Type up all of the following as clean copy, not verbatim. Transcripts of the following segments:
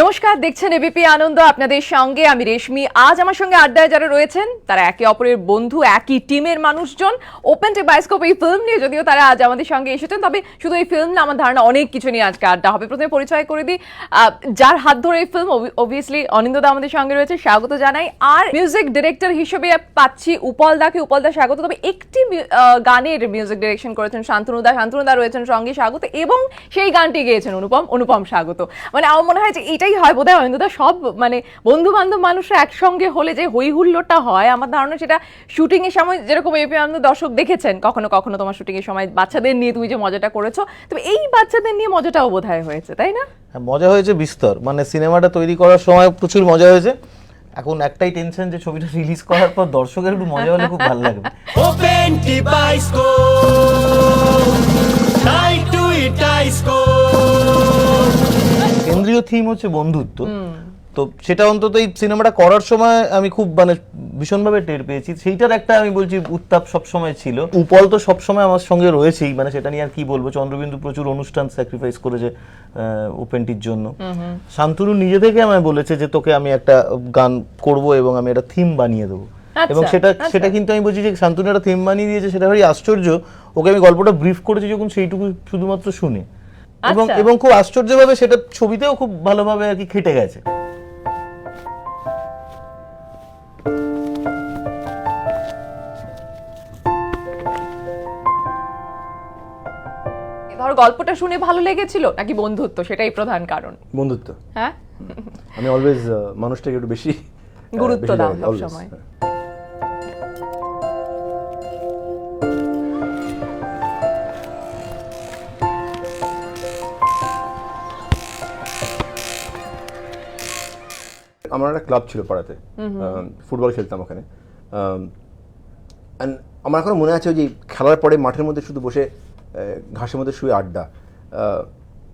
নমস্কার, দেখছেন এবিপি আনন্দ, আপনাদের সঙ্গে আমি রেশমি। আজ আমার সঙ্গে আড্ডায় যারা রয়েছেন তারা একে অপরের বন্ধু, একই টিমের মানুষজন। ওপেন টু বায়োস্কোপ এই ফিল্ম নিয়ে যদিও তারা আজ আমাদের সঙ্গে এসেছেন, তবে শুধু এই ফিল্ম না, আমার ধারণা অনেক কিছু নিয়ে আজকে আড্ডা হবে। প্রথমে পরিচয় করে দিই, যার হাত ধরে এই ফিল্ম, অবভিয়াসলি অনিন্দদা আমাদের সঙ্গে রয়েছে, স্বাগত জানাই। আর মিউজিক ডিরেক্টর হিসেবে পাচ্ছি উপল দাকে। উপল দা স্বাগত। তবে একটি গানের মিউজিক ডিরেকশন করেছেন শান্তনুদা রয়েছেন সঙ্গে, স্বাগত। এবং সেই গানটি গেয়েছেন অনুপম, স্বাগত। মানে আমার মনে হয় যে এটাই হয় বোধহয় অনিন্দদা, সব মানে বন্ধু বান্ধব মানুষরা একসঙ্গে হলে যে হই হুল্লোড়টা হয়, আমার ধারণা সেটা শুটিং এর সময় যেরকম এপি আনন্দ দর্শক দেখেছেন, কখনো কখনো তোমার শুটিং এর সময় বাচ্চাদের নিয়ে তুমি যে মজাটা করেছো, তবে এই বাচ্চাদের নিয়ে মজাটাও বোধহয় হয়েছে, তাই না? হ্যাঁ, মজা হয়েছে বিস্তর। মানে সিনেমাটা তৈরি করার সময় প্রচুর মজা হয়েছে। এখন একটাই টেনশন যে ছবিটা রিলিজ করার পর দর্শকের একটু মজা হলে খুব ভালো লাগবে। Open to Bioscope, night to it কেন্দ্রীয় থিম হচ্ছে বন্ধুত্ব। তো সেটা অন্তত এই সিনেমাটা করার সময় আমি খুব মানে ভীষণভাবে টের পেয়েছি। সেইটার একটা আমি বলছি উত্তাপ সবসময় ছিল। উপল তো সবসময় আমার সঙ্গে রয়েছেই, মানে সেটা নিয়ে আর কি বলবো। চন্দ্রবিন্দু প্রচুর অনুষ্ঠান স্যাক্রিফাইস করেছে ওপেনটির জন্য। শান্তনু নিজে থেকে আমায় বলেছে যে তোকে আমি একটা গান করব এবং আমি একটা থিম বানিয়ে দেবো। এবং সেটা কিন্তু আমি বলছি যে শান্তনু একটা থিম বানিয়ে দিয়েছে, সেটা ভারী আশ্চর্য। ওকে আমি গল্পটা ব্রিফ করেছি যখন সেইটুকু শুধুমাত্র শুনে, এবং খুব আশ্চর্যভাবে সেটা ছবিতেও খুব ভালোভাবে আর কি খেটে গেছে। ধর গল্পটা শুনে ভালো লেগেছিল নাকি বন্ধুত্ব, সেটাই প্রধান কারণ? বন্ধুত্ব। হ্যাঁ, আমি অলওয়েজ মানুষটাকে একটু বেশি গুরুত্ব দাও সব সময়। আমার একটা ক্লাব ছিল পাড়াতে, ফুটবল খেলতাম ওখানে। আমার এখনো মনে আছে যে খেলার পরে মাঠের মধ্যে শুধু বসে ঘাসের মধ্যে শুয়ে আড্ডা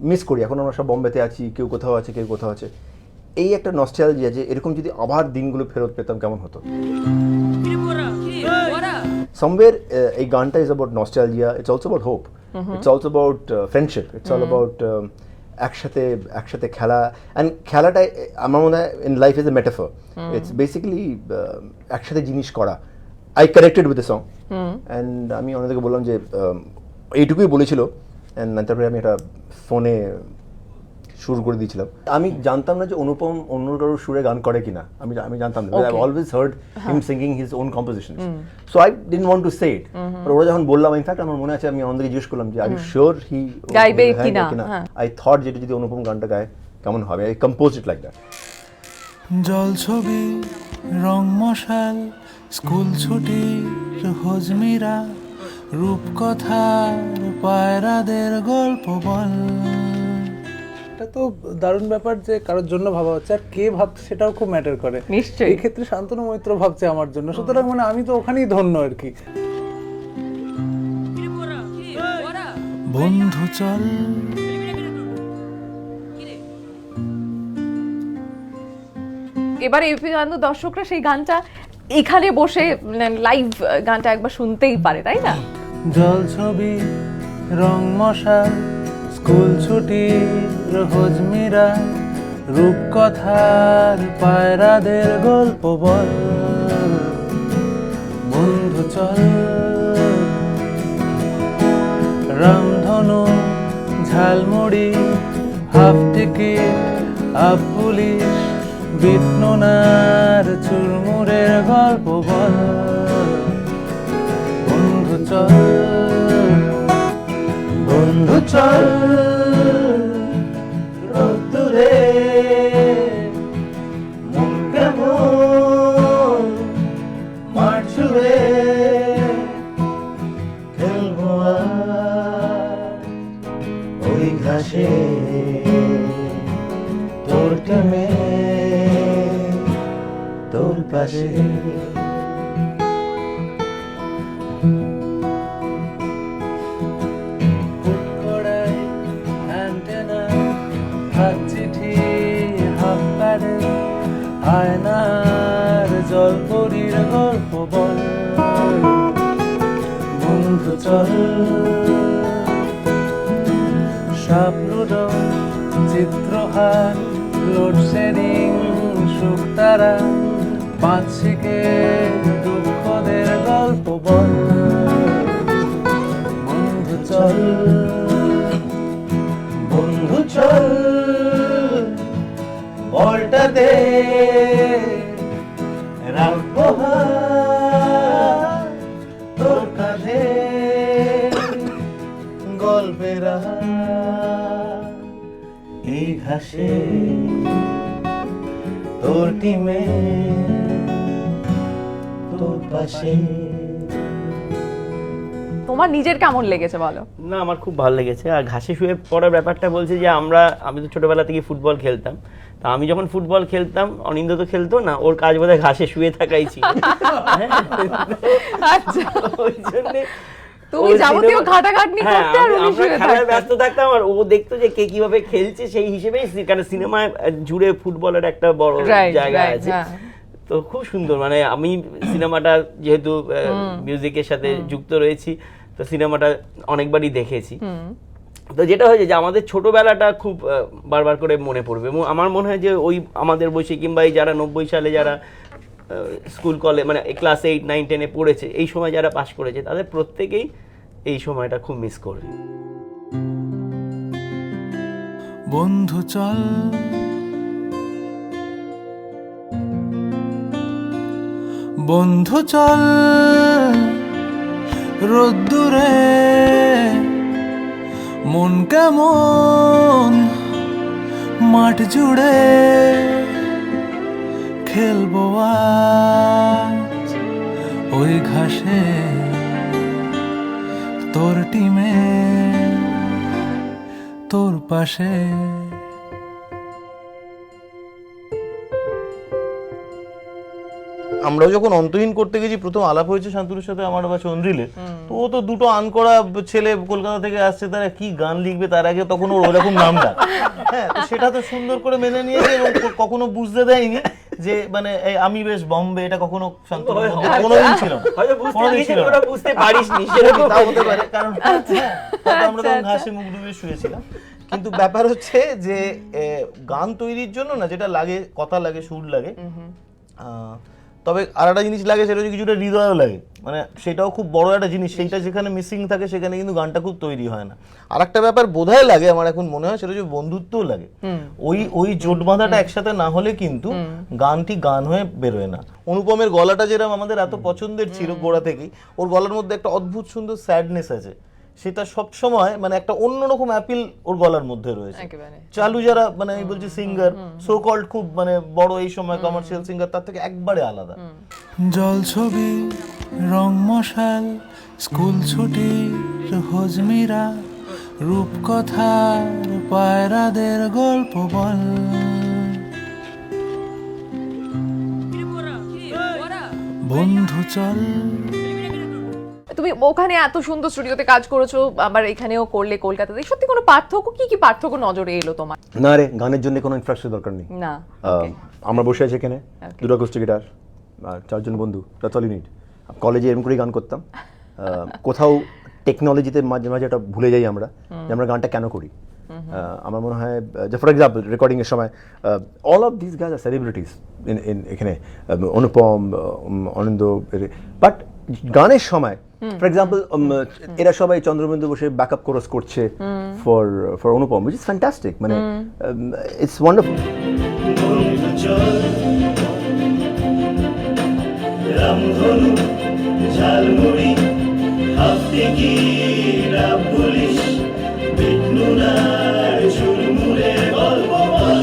মিস করি। এখন আমরা সব বম্বেতে আছি, কেউ কোথাও আছে, কেউ কোথাও আছে। এই একটা নস্টালজিয়া যে এরকম যদি আবার দিনগুলো ফেরত পেতাম কেমন হতো। সামওয়্যার এই গানটা is about nostalgia, it's also about hope, it's also about friendship, it's all about একসাথে খেলা। অ্যান্ড খেলাটা আমার মনে হয় in life is a metaphor. It's basically একসাথে জিনিস করা। I connected with the song and আমি ওনাদেরকে বললাম যে এইটুকুই বলেছিল। অ্যান্ড তারপরে আমি একটা ফোনে শুরু করে দিয়েছিলাম। আমি জানতাম না যে অনুপম অন্য কারোর সুরে গান করে কিনা, আমি জানতাম না। I always hard him singing his own compositions, so I didn't want to say it. But ওরা যখন বললাম, ইনফ্যাক্ট আমার মনে আছে আমি আমাদেরকে জিজ্ঞেস করলাম যে আর ইউ শিওর হি গাইবে কিনা। আই থট যেটা যদি অনুপম গানটা গায় কেমন হবে। I compose it like that. জল ছবি, রং মশাল, স্কুল ছুটি, হজমিরা, রূপকথার পায়রাদের গল্প বল। এটা তো দারুণ ব্যাপার যে কারোর জন্য ভাবা হচ্ছে, আর কে ভাবছে সেটাও খুব ম্যাটার করে। নিশ্চয়ই এই ক্ষেত্রে শান্তনু মৈত্র ভাবছে আমার জন্য, সুতরাং মানে আমি তো ওখানেই ধন্য আর কি। বন্ধু চল, এবারে এপি আনন্দ দর্শকরা সেই গানটা এখানে বসে লাইভ গানটা একবার শুনতেই পারে, তাই না? জল ছবি, রং মশাল, স্কুল ছুটি, হজমিরা, রূপকথার পায়রাদের গল্প বল। বন্ধু চল, Ramdhanu, Jhalmuri, half ticket, up police, বিটনুনার চুরমুরের গল্প বল। বন্ধু চল, বন্ধু চল, রোদ্দুরে মন কেমন মাঠ ছুঁয়ে খেলবো আর ওই ঘাসে তোর টেমে তোর পাশে। আয়নার জলপরীর গল্প বল। বন্ধু চল, সাপ লুডো, চিত্রহার, লোড সেদিন সুখ তারা পাঁচশিকে দুঃখদের গল্প বল বন্ধু চল বন্ধু চল বলটা দে রাখবো হাত তোর কাঁধে গল্পের এই ঘাসে তোর টিমে তোর পাশে। তোমার নিজের কেমন লেগেছে বলো? না, আমার খুব ভালো লেগেছে। আর ঘাসে শুয়ে পড়ার ব্যাপারটা বলছে যে আমি তো ছোটবেলা থেকে ফুটবল খেলতাম, তা আমি যখন ফুটবল খেলতাম অনিন্দ তো খেলতো না, ওর কাজ বোধহয় ঘাসে শুয়ে থাকাই ছিল। আচ্ছা, ওই জন্যে তুমি যাবতীয় ঘাটাঘাটনি করতে আর উনি আমরা শুয়ে খেলায় থাকতেন। ব্যস্ত থাকতাম, আর ও দেখতো যে কে কিভাবে খেলছে, সেই হিসেবেই কারণ সিনেমায় জুড়ে ফুটবলের একটা বড় Right, জায়গা right, আছে। হ্যাঁ। তো খুব সুন্দর, মানে আমি সিনেমাটা যেহেতু মিউজিকের সাথে যুক্ত রয়েছি, তো সিনেমাটা অনেকবারই দেখেছি। তো যেটা হয়েছে যে আমাদের ছোটবেলাটা খুব বারবার করে মনে পড়বে, এবং আমার মনে হয় যে ওই আমাদের বয়সী কিংবা এই যারা 90 সালে যারা স্কুল কলেজ মানে ক্লাস 8, 9, 10-এ পড়েছে, এই সময় যারা পাশ করেছে তাদের প্রত্যেকেই এই সময়টা খুব মিস করবে। বন্ধু চল বন্ধু চল রোদ্দুরে মন কেমন মাঠ জুড়ে খেলবো আজ ওই ঘাসে তোর টিমে তোর পাশে। আমরাও যখন অন্তহীন করতে গেছি, প্রথম আলাপ হয়েছে শান্তনুর সাথে আমার বা চন্দ্রিলে, তো ও তো দুটো আনকরা ছেলে কলকাতা থেকে আসছে, তারা কি গান লিখবে তার আগে তখন ওর ওরকম নামটা, হ্যাঁ, তো সেটা তো সুন্দর করে মেনে নিয়েছে এবং কখনো বুঝতে দেয়নি যে মানে আমি বেশ বম্বে, এটা কখনো শান্তনুর মধ্যে কোনোদিন ছিল না, হয়তো বুঝতে কোনোদিন গিয়েছি, ছিল না। তোরা বুঝতে পারিসনি, সেরকম তা হতে পারে, কারণ হ্যাঁ, হয়তো আমরা তখন ঘাসে মুখ ডুবিয়ে শুয়েছিলাম। কিন্তু ব্যাপার হচ্ছে যে গান তৈরির জন্য না যেটা লাগে, কথা লাগে, সুর লাগে, তবে আর একটা জিনিস লাগে, সেটা হচ্ছে কিছুটা হৃদয়ও লাগে, মানে সেটাও খুব বড় একটা জিনিস, সেইটা যেখানে মিসিং থাকে সেখানে কিন্তু গানটা খুব তৈরি হয় না। আর একটা ব্যাপার বোধহয় লাগে, আমার এখন মনে হয়, সেটা হচ্ছে বন্ধুত্বও লাগে। ওই জোট বাঁধাটা একসাথে না হলে কিন্তু গানটি গান হয়ে বেরোয় না। অনুপমের গলাটা যেরকম আমাদের এত পছন্দের ছিল গোড়া থেকেই, ওর গলার মধ্যে একটা অদ্ভুত সুন্দর স্যাডনেস আছে, সেটা সব সময় মানে একটা অন্যরকম অ্যাপিল ওর গলার মধ্যে রয়েছে। একেবারে। চালু যারা মানে আমি বলছি সিঙ্গার, সো কল্ড খুব মানে বড় এই সময় কমার্শিয়াল সিঙ্গার, তার থেকে একবারে আলাদা। জল ছবি রং মশাল স্কুল ছুটির হজমিরা রূপকথার পায়রাদের গল্প বল বন্ধু চল। তুমি ওখানে এত সুন্দর স্টুডিওতে কাজ করেছো, আবার এখানেও করলে কলকাতাতে, সত্যি কোনো পার্থক্য, কি পার্থক্য নজরে এলো তোমার? না রে, গানের জন্য কোনো ইনফ্রাস্ট্রাকচার দরকার নেই। না, আমরা বসে আছি এখানে, দুটো অ্যাকুস্টিক গিটার, 4 জন বন্ধু, দ্যাটস অল ইউ নিড। কলেজে এরকম করেই গান করতাম। কোথাও টেকনোলজিতে মাঝে মাঝে এটা ভুলে যাই আমরা, যে আমরা গানটা কেন করি। আমার মনে হয় যে ফর এক্সাম্পল রেকর্ডিং এর সময় অল অফ দিস গাইজ আর সেলিব্রিটিস এখানে, অনুপম, অনিন্দ, বাট গানের সময় ফর এক্সাম্পল এরা সবাই চন্দ্রবিন্দু বসে ব্যাকআপ কোরাস করছে for Anupam, which is fantastic, মানে ইটস ওয়ান্ডারফুল। রামধনু ঝালমুড়ি হাফতে কি না পুলিশ বিষ্ণুনার ঝুলমুড়ে গল্প বল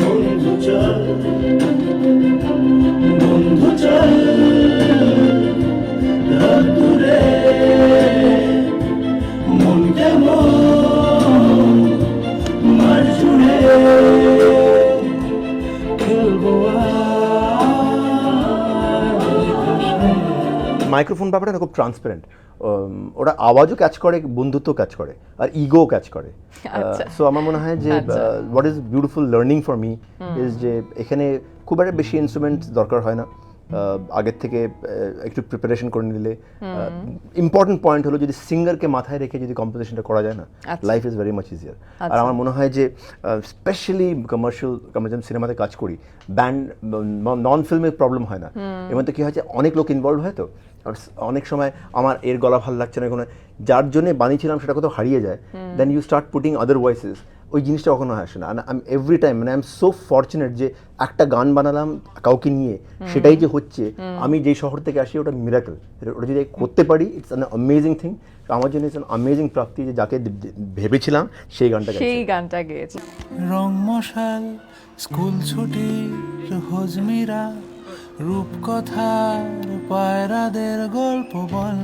বন্ধু চল বন্ধু চল দূরে মন কেমন মার জুড়ে খেলবো মাইক্রোফোন ব্যাপারটা না খুব ট্রান্সপারেন্ট, ওরা আওয়াজও ক্যাচ করে, বন্ধুত্ব ক্যাচ করে, আর ইগো ক্যাচ করে। সো আমার মনে হয় যে what is beautiful learning for me is যে এখানে খুব একটা বেশি ইনস্ট্রুমেন্টস দরকার হয় না, আগের থেকে একটু প্রিপারেশন করে নিলে ইম্পর্টেন্ট পয়েন্ট হলো যদি সিঙ্গারকে মাথায় রেখে যদি কম্পোজিশনটা করা যায় না আচ্ছা। Life is very much easier আর আচ্ছা। আমার মনে হয় যে স্পেশালি কমার্শিয়াল সিনেমাতে কাজ করি ব্যান্ড নন ফিল্মের প্রবলেম হয় না এর মধ্যে কী হয় যে অনেক লোক ইনভলভ হয় তো আর অনেক সময় আমার এর গলা ভালো লাগছে না কোনো যার জন্য বানিয়েছিলাম সেটা কোথাও হারিয়ে যায় then you start putting other voices ওই জিনিসটা কখনো আসে না আই এম এভরি টাইম মানে আই এম সো ফর্চুনেট যে একটা গান বানালাম কাউকে নিয়ে সেটাই যে হচ্ছে আমি যেই শহর থেকে আসি ওটা মিরাকল ওটা যদি করতে পারি ইটস অ্যান অ্যামেজিং থিং আমার জন্য ইটস অ্যান অ্যামেজিং প্রাপ্তি যে যাকে ভেবেছিলাম সেই গানটা সেই গানটা গেয়েছে। রং মশাল স্কুল ছুটির হজমিরা রূপকথার পায়রাদের গল্প বল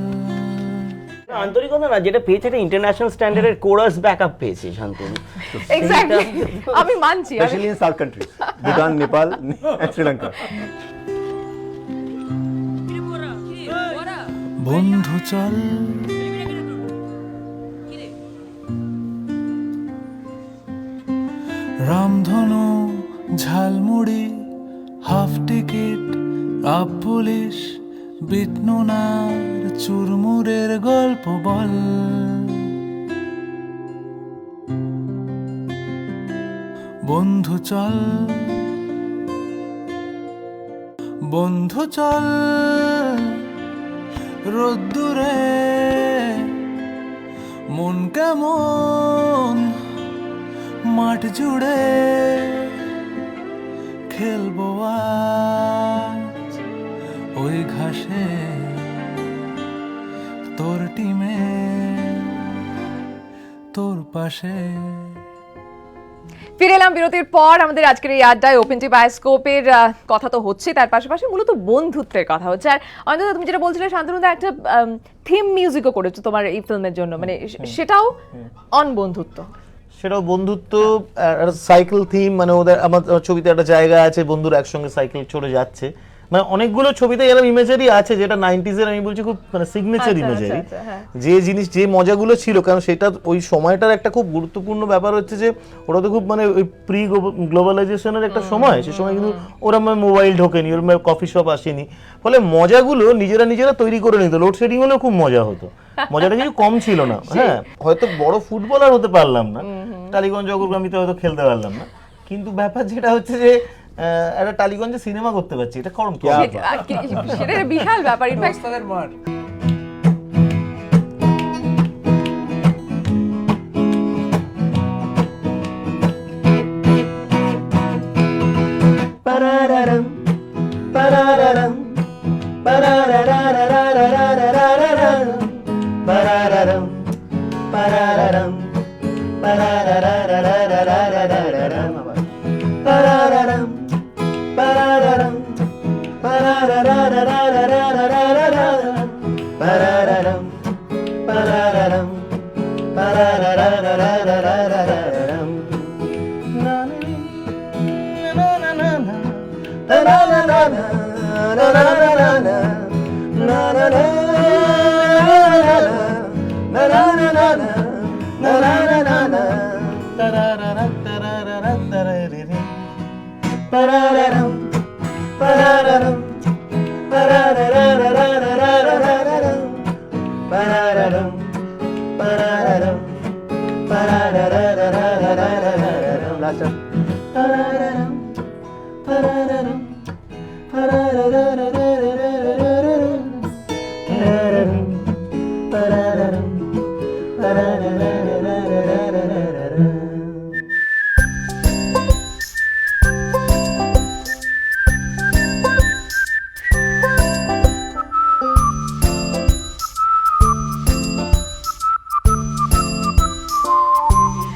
আন্তরিকতা না যেটা পেয়েছে এটা ইন্টারন্যাশনাল স্ট্যান্ডার্ডের কোরাস ব্যাকআপ পেয়েছে শান্তনু। এক্স্যাক্টলি, আমি মানছি। Specially in south countries Bhutan Nepal Sri Lanka বন্ধু চল Ramdhanu Jhalmuri half ticket up police বিটনুনার চুরমুরের গল্প বল বন্ধু চল বন্ধু চল রোদ্দুরে মন কেমন মাঠ জুড়ে খেলবো আজ ওই ঘাসে তোর টিমে তোর পাশে। ফিরে এলাম বিরতির পর। আমাদের আজকের এই আড্ডায় ওপেন টি বায়োস্কোপের কথা তো হচ্ছে, তার পাশাপাশি মূলত বন্ধুত্বের কথা হচ্ছে। আর অন্তত তুমি যেটা বলছিলে শান্তনুদা, একটা থিম মিউজিকও করেছো তোমার এই ফিল্মের জন্য, মানে সেটাও অন বন্ধুত্ব। সেটাও বন্ধুত্ব, সাইকেল থিম, মানে ওদের আমার ছবিতে একটা জায়গা আছে বন্ধুরা একসঙ্গে সাইকেল চড়ে যাচ্ছে, মানে অনেকগুলো ছবিতে এরকম ইমেজারি আছে যেটা 90s এর আমি বলছি খুব মানে সিগনেচার ইমেজারি। যে জিনিস যে মজাগুলো ছিল, কারণ সেটা ওই সময়টার একটা খুব গুরুত্বপূর্ণ ব্যাপার হচ্ছে যে ওরা তো খুব মানে ওই প্রি গ্লোবালাইজেশনের একটা সময়, সে সময় কিন্তু ওরা মোবাইল ঢোকেনি, ওর কফি শপ আসেনি, ফলে মজাগুলো নিজেরা তৈরি করে নিত। লোডশেডিং হলেও খুব মজা হতো, মজাটা কিছু কম ছিল না। হ্যাঁ, হয়তো বড় ফুটবলার হতে পারলাম না, টালিগঞ্জ অগ্রগামীতে হয়তো খেলতে পারলাম না, কিন্তু ব্যাপার যেটা হচ্ছে যে একটা টালিগঞ্জে সিনেমা করতে পারছি, এটা কম সেটা বিশাল ব্যাপার। ইনফ্যাক্ট তাদের মাঠ Parararam, parararam, pararararararararararam, parararam, parararam, parararararararararam, parararam, parararam, parararararararararam, parararam, parararam, pararararararararam. Last time.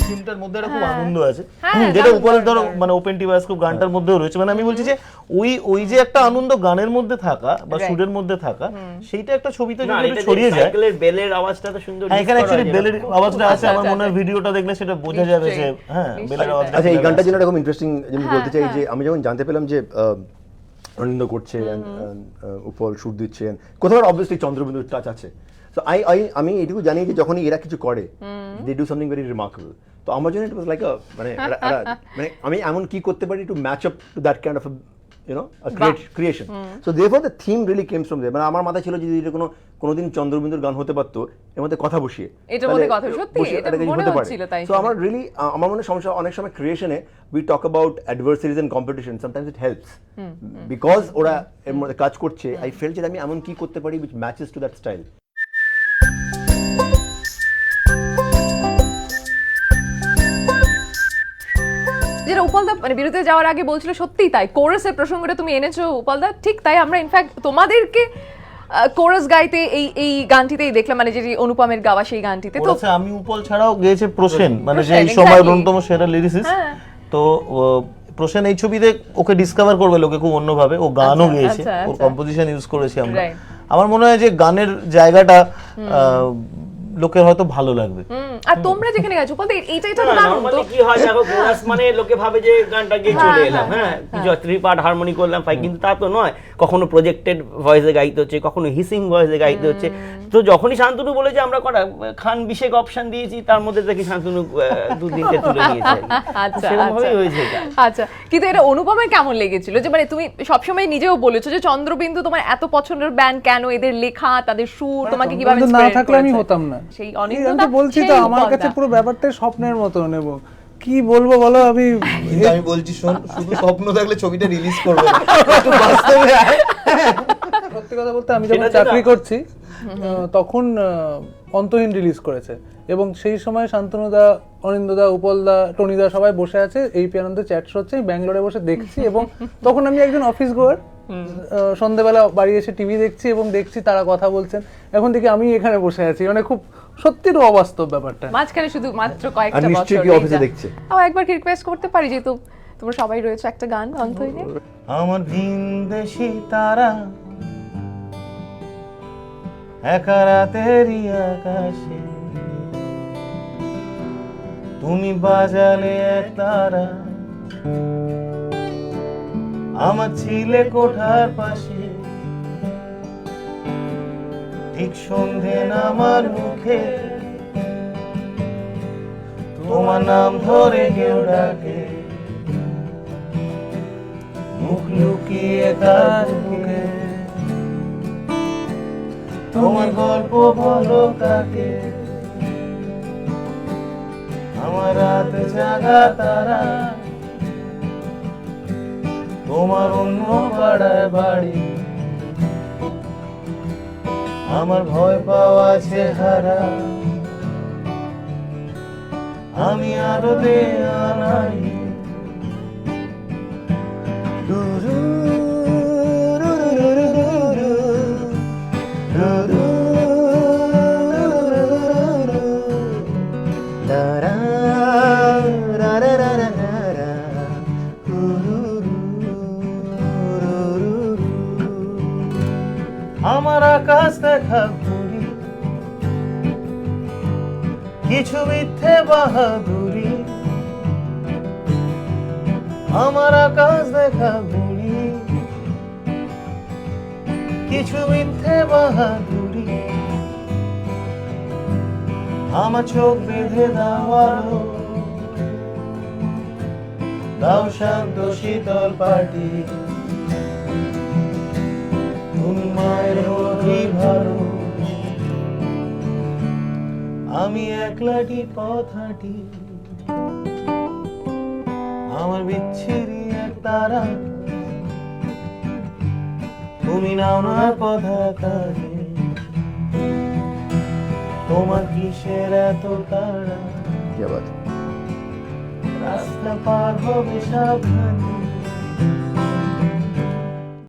থিমটার মধ্যে একটা খুব আনন্দ আছে, যেটা উপরে ধরো মানে ওপেন টি বায়োস্কোপ গানটার মধ্যেও রয়েছে। মানে আমি বলছি যে ওই যে একটা আনন্দ গানের মধ্যে থাকা বা সুরের মধ্যে থাকা, সেইটা একটা ছবিতে যদি একটু ছড়িয়ে যায়। সাইকেলের বেলের আওয়াজটা তো সুন্দর। হ্যাঁ, এখানে অ্যাকচুয়ালি বেলের আওয়াজটা আছে, আমার মনে হয় ভিডিওটা দেখলে সেটা বোঝা যাবে যে হ্যাঁ বেলের আওয়াজটা। আচ্ছা, এই গানটার জন্য এরকম ইন্টারেস্টিং জিনিস বলতে চাই যে আমি যখন জানতে পেলাম যে আনন্দ করছে, উপল সুর দিচ্ছে, কোথাও অবভিয়াসলি চন্দ্রবিন্দুর টাচ আছে। সো আমি এটুকু জানি যে যখনই এরা কিছু করে, they do something very remarkable. তো আমার জন্য ইট ওয়াজ লাইক মানে আমি এমন কি করতে পারি to match up to that kind of you know, a creation. So therefore the theme really came from there. মানে আমার মাথায় ছিল যদি এটা কোনোদিন চন্দ্রবিন্দুর গান হতে পারতো এর মধ্যে কথা বসিয়ে, এটার মধ্যে কথা সত্যি এটা কিছু মনে হতে পারে। হচ্ছিল তাই। So আমার really আমার মনে হয় সমস্যা অনেক সময় ক্রিয়েশনে we talk about adversities and competition, sometimes it helps because ওরা এর মধ্যে কাজ করছে, I felt যে আমি এমন কি করতে পারি which matches to that style. যেটা উপালদা মানে বিরতিতে যাওয়ার আগে বলছিল সত্যি তাই, কোরাসের প্রসঙ্গটা তুমি এনেছো উপালদা, ঠিক তাই। আমরা ইনফ্যাক্ট তোমাদেরকে কোরাস গাইতে এই গানটিতেই দেখলাম, মানে যেটি অনুপমের গাওয়া সেই গানটিতে। তো করেছে আমি উপল ছাড়াও গেয়েছে প্রসেন, মানে যে প্রসেন, এই সময় exactly. অন্যতম সেরা লিরিসিস্ট। হ্যাঁ। তো প্রসেন এই ছবিতে ওকে ডিসকভার করবে লোকে খুব অন্যভাবে, ও গানও আচ্ছা, গেয়েছে, আচ্ছা, ওর আচ্ছা। কম্পোজিশন ইউজ করেছি আমরা। Right. আমার মনে হয় যে গানের জায়গাটা লোকের হয়তো ভালো লাগবে। আর তোমরা যেখানে গেছো উপালদা এইটাই তো দারুণ তো। নরমালি কি হয় দেখো, কোরাস মানে লোকে ভাবে যে গানটা গিয়ে চলে এলাম, হ্যাঁ কিছু 3 পার্ট হারমোনি করলাম ফাই, কিন্তু তা তো নয়। কখনো প্রজেক্টেড ভয়েসে গাইতে হচ্ছে, কখনো হিসিং ভয়েসে গাইতে হচ্ছে। তো যখনই শান্তনু বলে যে আমরা কটা খান বিশেক অপশন দিয়েছি, তার মধ্যে থেকে শান্তনু 2-3টে তুলে দিয়েছে। আচ্ছা সেরকমভাবেই আচ্ছা। হয়েছে এটা। আচ্ছা, কিন্তু এটা অনুপমের কেমন লেগেছিল যে মানে তুমি সবসময় নিজেও বলেছো যে চন্দ্রবিন্দু তোমার এত পছন্দের ব্যান্ড কেন, এদের লেখা তাদের সুর তোমাকে কিভাবে কিন্তু না inspire থাকলে আমি করেছে? হতাম না। সেই আমি অনিন্দতা তো বলছি তো আমার কাছে পুরো ব্যাপারটাই স্বপ্নের মতো নেব। কি বলবো বলো, আমি কিন্তু আমি বলছি শোন, শুধু স্বপ্ন থাকলে ছবিটা রিলিজ করবে না, একটু বাস্তবে আয়। সত্যি কথা বলতে আমি যখন চাকরি করছি তখন অন্তহীন রিলিজ করেছে, এবং সেই সময় শান্তনুদা, অনিন্দদা, উপলদা, টনিদা সবাই বসে আছে, এই আনন্দে চ্যাট হচ্ছে, ব্যাঙ্গালোরে বসে দেখছি। এবং তখন আমি একজন অফিস গোয়ার, সন্ধ্যেবেলা বাড়ি এসে টিভি দেখছি এবং দেখছি তারা কথা বলছেন, এখন দেখি আমি এখানে বসে আছি, মানে খুব সত্যির অবাস্তব ব্যাপারটা। মাঝখানে শুধু মাত্র আর কয়েকটা নিশ্চয়ই বছর কি অফিসে দেখছে। তাও একবার কি রিকোয়েস্ট করতে পারি, যেহেতু তোমরা সবাই রয়েছে, একটা গান অন্তহীনে। আমার ভিনদেশি তারা একা রাতেরই আকাশে, তুমি বাজালে এক তারা, আমার ছিলে কোঠার পাশে, ঠিক সন্ধে নামার মুখে তোমার নাম ধরে কেউ ডাকে, মুখ লুকিয়ে তার মুখে তোমার গল্প বলো কাকে, আমার রাত জাগা তারা, তোমার অন্য পাড়ায় বাড়ি, আমার ভয় পাওয়া চেহারা, আমি আরো দে আনাই। আমার আকাশ দেখা ঘুরি, কিছু মিথ্যে বাহাদুরি, আমার আকাশ দেখা ঘুরি, কিছু মিথ্যে বাহাদুরি, আমার চোখ বেঁধে দাও, দাও শান্ত শীতল পাটি, তুমি মায়ের অভিভারো, আমি একলাটি পথ হাঁটি, আমার বিচ্ছিরি এক তারা, তুমি নাও না পদাকারে, তোমার কিসের এত তারা, কি বাত। রাস্তা পার হবে সাবধানে,